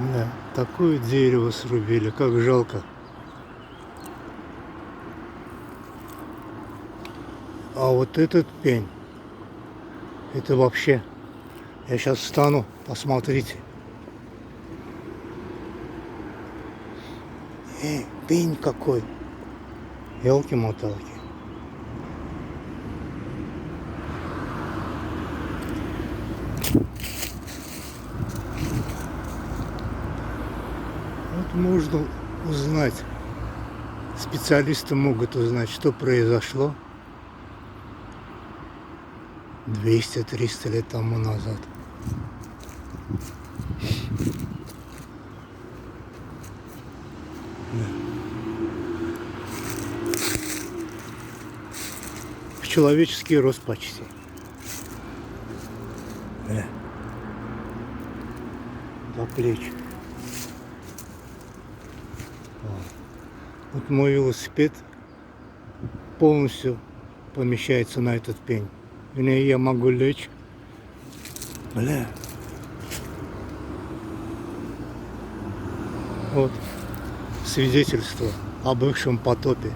Да, такое дерево срубили, как жалко. А вот этот пень, это вообще. Я сейчас встану, посмотрите. Пень какой. Елки-моталки. Вот можно узнать. Специалисты могут узнать, что произошло 200-300 лет тому назад. В человеческий рост почти. До плеч. Вот мой велосипед полностью помещается на этот пень. Вернее, я могу лечь. Вот свидетельство о бывшем потопе.